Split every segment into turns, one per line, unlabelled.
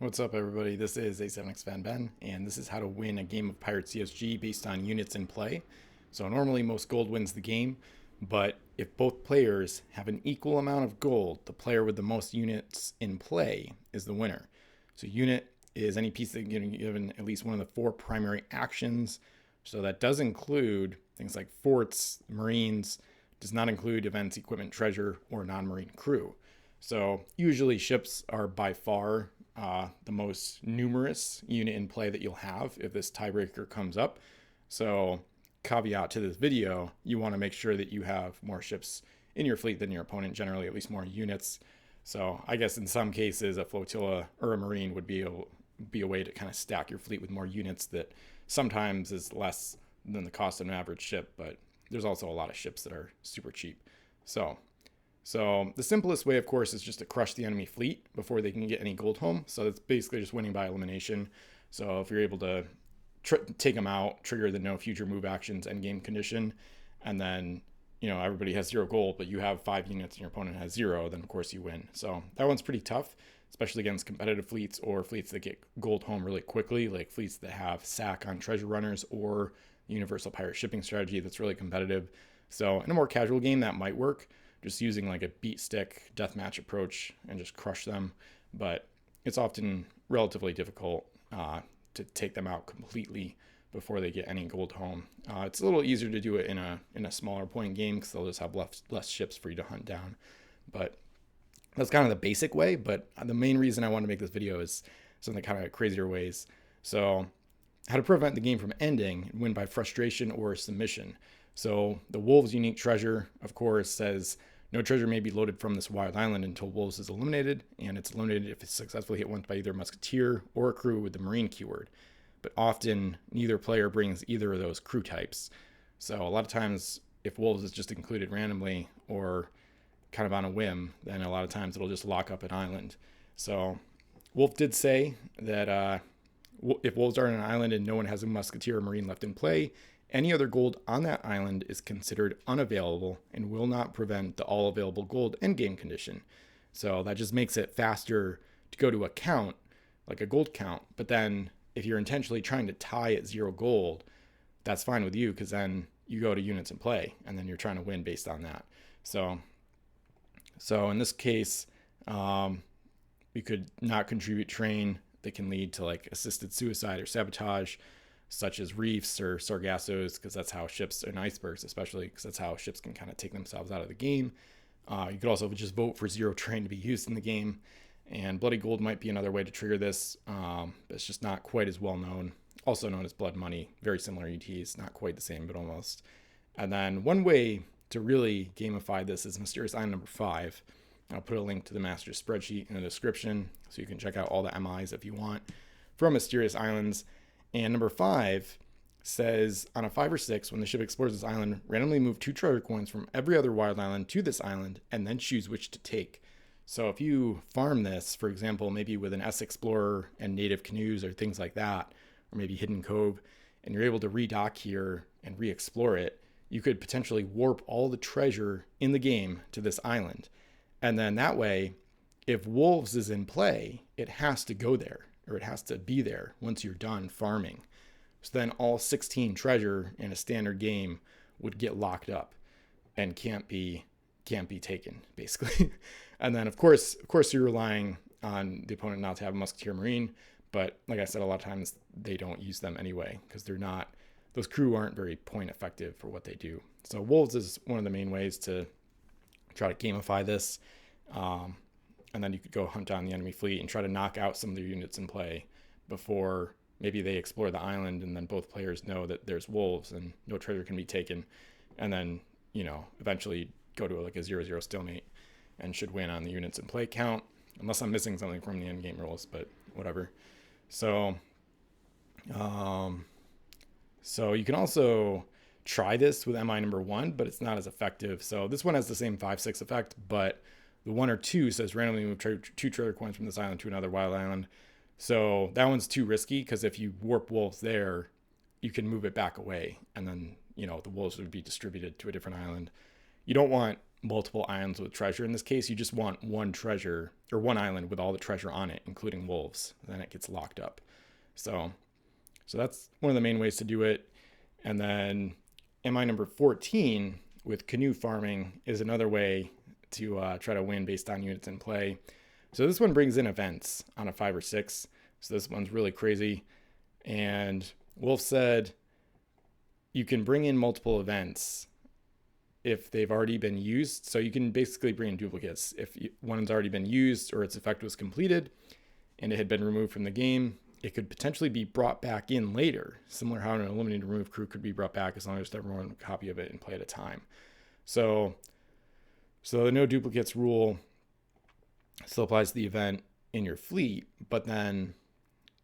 What's up, everybody? This is A7X Fan Ben, and this is how to win a game of Pirate CSG based on units in play. So normally most gold wins the game, but if both players have an equal amount of gold, the player with the most units in play is the winner. So unit is any piece that can be given at least one of the four primary actions. So that does include things like forts, marines, does not include events, equipment, treasure, or non-marine crew. So usually ships are by far the most numerous unit in play that you'll have if this tiebreaker comes up. So caveat to this video, you want to make sure that you have more ships in your fleet than your opponent, generally at least more units. So I guess in some cases a flotilla or a marine would be a way to kind of stack your fleet with more units that sometimes is less than the cost of an average ship, but there's also a lot of ships that are super cheap. So the simplest way, of course, is just to crush the enemy fleet before they can get any gold home. So it's basically just winning by elimination. So if you're able to take them out, trigger the no future move actions endgame condition, and then everybody has 0 gold, but you have 5 units and your opponent has 0, then of course you win. So that one's pretty tough, especially against competitive fleets or fleets that get gold home really quickly, like fleets that have sack on treasure runners or universal pirate shipping strategy that's really competitive. So in a more casual game, that might work, just using like a beat stick deathmatch approach and just crush them. But it's often relatively difficult to take them out completely before they get any gold home. It's a little easier to do it in a smaller point game because they'll just have less ships for you to hunt down. But that's kind of the basic way. But the main reason I want to make this video is some of the kind of crazier ways. So how to prevent the game from ending and win by frustration or submission. So the Wolves' unique treasure, of course, says no treasure may be loaded from this wild island until Wolves is eliminated, and it's eliminated if it's successfully hit once by either a musketeer or a crew with the marine keyword. But often, neither player brings either of those crew types. So a lot of times, if Wolves is just included randomly or kind of on a whim, then a lot of times it'll just lock up an island. So Wolf did say that if Wolves are on an island and no one has a musketeer or marine left in play, any other gold on that island is considered unavailable and will not prevent the all available gold endgame condition. So that just makes it faster to go to a count, like a gold count. But then if you're intentionally trying to tie at 0 gold, that's fine with you because then you go to units in play and then you're trying to win based on that. So in this case, you could not contribute terrain that can lead to like assisted suicide or sabotage, such as reefs or sargassos, because that's how ships, and icebergs especially, because that's how ships can kind of take themselves out of the game. You could also just vote for 0 terrain to be used in the game, and bloody gold might be another way to trigger this, but it's just not quite as well known. Also known as blood money, very similar ETs, not quite the same, but almost. And then one way to really gamify this is Mysterious Island number 5. I'll put a link to the master spreadsheet in the description so you can check out all the MIs if you want from Mysterious Islands. And number 5 says on a 5 or 6, when the ship explores this island, randomly move 2 treasure coins from every other wild island to this island and then choose which to take. So if you farm this, for example, maybe with an S Explorer and native canoes or things like that, or maybe Hidden Cove, and you're able to redock here and re-explore it, you could potentially warp all the treasure in the game to this island. And then that way, if Wolves is in play, it has to go there, or it has to be there once you're done farming. So then all 16 treasure in a standard game would get locked up and can't be taken, basically. And then of course you're relying on the opponent not to have a musketeer marine, but like I said, a lot of times they don't use them anyway because those crew aren't very point effective for what they do. So Wolves is one of the main ways to try to gamify this. And then you could go hunt down the enemy fleet and try to knock out some of their units in play before maybe they explore the island, and then both players know that there's wolves and no treasure can be taken. And then, eventually go to like a 0-0 stalemate and should win on the units in play count, unless I'm missing something from the end game rules, but whatever. So you can also try this with MI number 1, but it's not as effective. So this one has the same 5-6 effect, but the 1 or 2 says randomly move 2 treasure coins from this island to another wild island. So that one's too risky because if you warp wolves there, you can move it back away, and then the wolves would be distributed to a different island. You don't want multiple islands with treasure. In this case, you just want one treasure or one island with all the treasure on it, including wolves. Then it gets locked up. So that's one of the main ways to do it. And then MI number 14 with canoe farming is another way to try to win based on units in play. So this one brings in events on a 5 or 6. So this one's really crazy. And Wolf said you can bring in multiple events if they've already been used. So you can basically bring in duplicates. If one's already been used or its effect was completed and it had been removed from the game, it could potentially be brought back in later. Similar how an eliminate and remove crew could be brought back as long as everyone has a copy of it and play at a time. So the no duplicates rule still applies to the event in your fleet, but then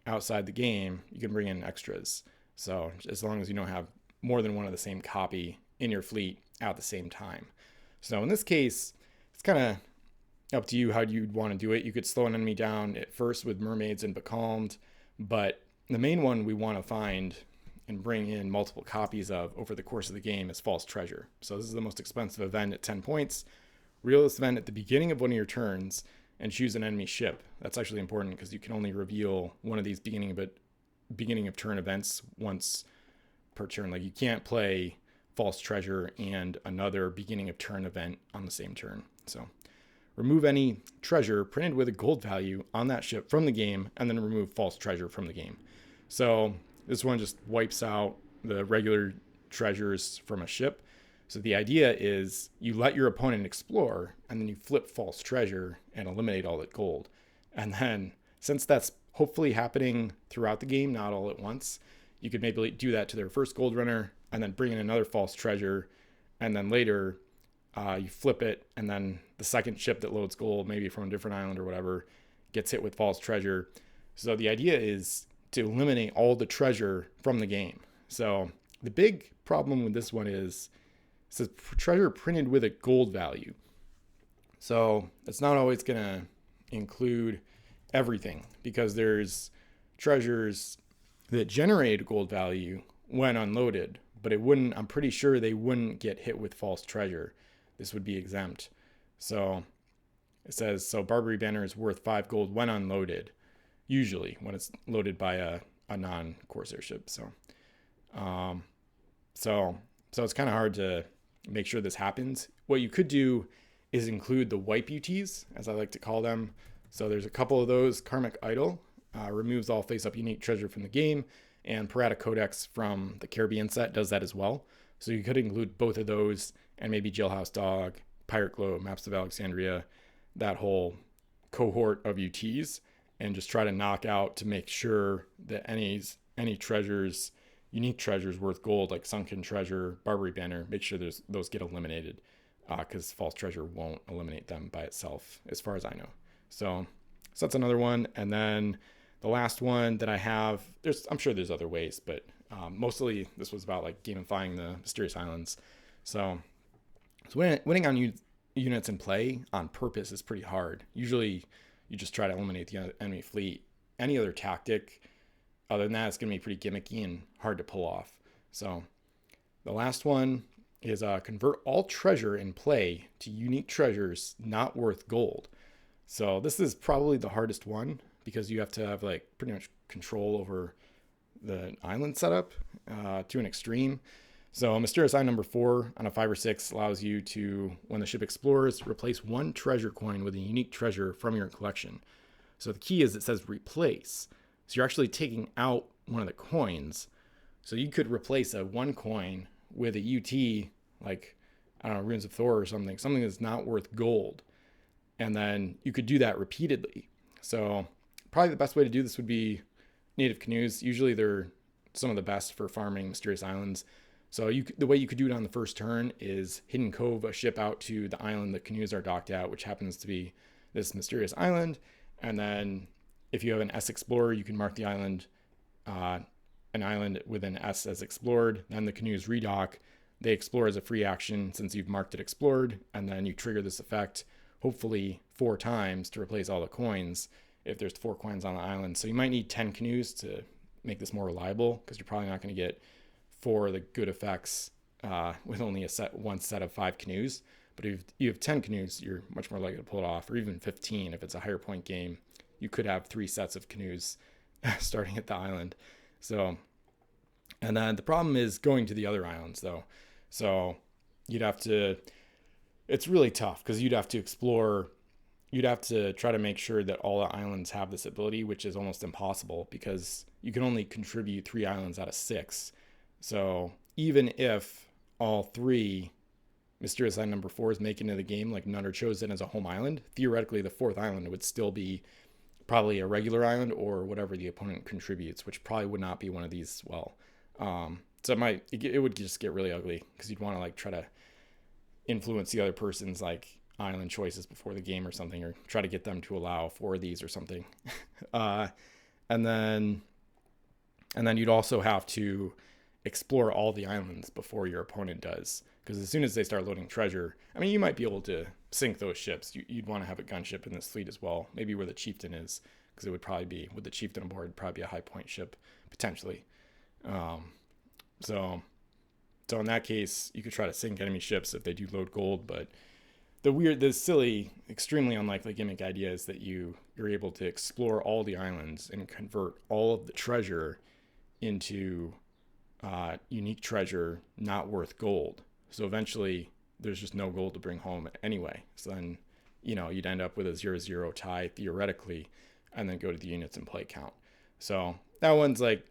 outside the game, you can bring in extras. So as long as you don't have more than one of the same copy in your fleet at the same time. So in this case, it's kind of up to you how you'd want to do it. You could slow an enemy down at first with mermaids and becalmed, but the main one we want to find and bring in multiple copies of over the course of the game is false treasure. So this is the most expensive event at 10 points. Reel this event at the beginning of one of your turns and choose an enemy ship. That's actually important because you can only reveal one of these beginning of turn events once per turn. Like you can't play false treasure and another beginning of turn event on the same turn. So remove any treasure printed with a gold value on that ship from the game, and then remove false treasure from the game. So this one just wipes out the regular treasures from a ship. So the idea is you let your opponent explore, and then you flip false treasure and eliminate all that gold. And then, since that's hopefully happening throughout the game, not all at once, you could maybe do that to their first gold runner, and then bring in another false treasure, and then later you flip it, and then the second ship that loads gold, maybe from a different island or whatever, gets hit with false treasure. So the idea is to eliminate all the treasure from the game. So the big problem with this one is it says treasure printed with a gold value. So it's not always going to include everything, because there's treasures that generate a gold value when unloaded, but I'm pretty sure they wouldn't get hit with false treasure. This would be exempt. So it says, so Barbary Banner is worth 5 gold when unloaded, usually when it's loaded by a non-Corsair ship. So it's kind of hard to make sure this happens. What you could do is include the wipe UTs, as I like to call them. So there's a couple of those. Karmic Idol removes all face-up unique treasure from the game, and Pirata Codex from the Caribbean set does that as well. So you could include both of those, and maybe Jailhouse Dog, Pirate Globe, Maps of Alexandria, that whole cohort of UTs, and just try to knock out to make sure that any treasures, unique treasures worth gold, like Sunken Treasure, Barbary Banner, make sure those get eliminated, because false treasure won't eliminate them by itself, as far as I know. So that's another one. And then the last one that I have, I'm sure there's other ways, but mostly this was about like gamifying the Mysterious Islands. So winning on units in play on purpose is pretty hard. Usually you just try to eliminate the enemy fleet. Any other tactic other than that, it's going to be pretty gimmicky and hard to pull off. So the last one is convert all treasure in play to unique treasures not worth gold. So this is probably the hardest one, because you have to have like pretty much control over the island setup to an extreme. So Mysterious Island number 4 on a 5 or 6 allows you to, when the ship explores, replace one treasure coin with a unique treasure from your collection. So the key is it says replace. So you're actually taking out one of the coins. So you could replace a 1 coin with a UT, like, I don't know, Runes of Thor or something that's not worth gold. And then you could do that repeatedly. So probably the best way to do this would be native canoes. Usually they're some of the best for farming Mysterious Islands. So the way you could do it on the first turn is Hidden Cove a ship out to the island the canoes are docked at, which happens to be this Mysterious Island. And then if you have an S Explorer, you can mark the island, an island with an S as explored. Then the canoes redock. They explore as a free action since you've marked it explored. And then you trigger this effect, hopefully 4 times, to replace all the coins if there's 4 coins on the island. So you might need 10 canoes to make this more reliable, because you're probably not going to get 4 of the good effects with only one set of 5 canoes. But if you have 10 canoes, you're much more likely to pull it off, or even 15 if it's a higher point game. You could have 3 sets of canoes starting at the island. So, and then the problem is going to the other islands though. So you'd have to, it's really tough because you'd have to explore, you'd have to try to make sure that all the islands have this ability, which is almost impossible because you can only contribute 3 islands out of 6. So even if all 3 Mysterious Island number 4 is making it to the game, like none are chosen as a home island, theoretically the 4th island would still be probably a regular island or whatever the opponent contributes, which probably would not be one of these. Well, so it would just get really ugly because you'd want to like try to influence the other person's like island choices before the game or something, or try to get them to allow 4 of these or something. And then you'd also have to explore all the islands before your opponent does, because as soon as they start loading treasure, I mean, you might be able to sink those ships. You'd want to have a gunship in this fleet as well, maybe where the chieftain is, because it would probably be, with the chieftain aboard, probably be a high point ship potentially. So in that case, you could try to sink enemy ships if they do load gold. But the silly, extremely unlikely gimmick idea is that you're able to explore all the islands and convert all of the treasure into unique treasure not worth gold. So eventually there's just no gold to bring home anyway. So then, you'd end up with a 0-0 tie theoretically, and then go to the units and play count. So that one's like,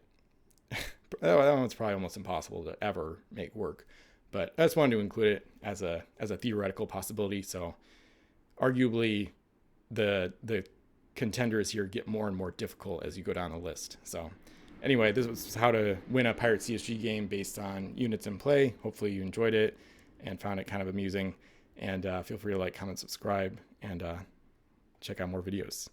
that one's probably almost impossible to ever make work. But I just wanted to include it as a theoretical possibility. So arguably the contenders here get more and more difficult as you go down the list. So anyway, this was how to win a Pirate CSG game based on units in play. Hopefully you enjoyed it and found it kind of amusing. And feel free to like, comment, subscribe, and check out more videos.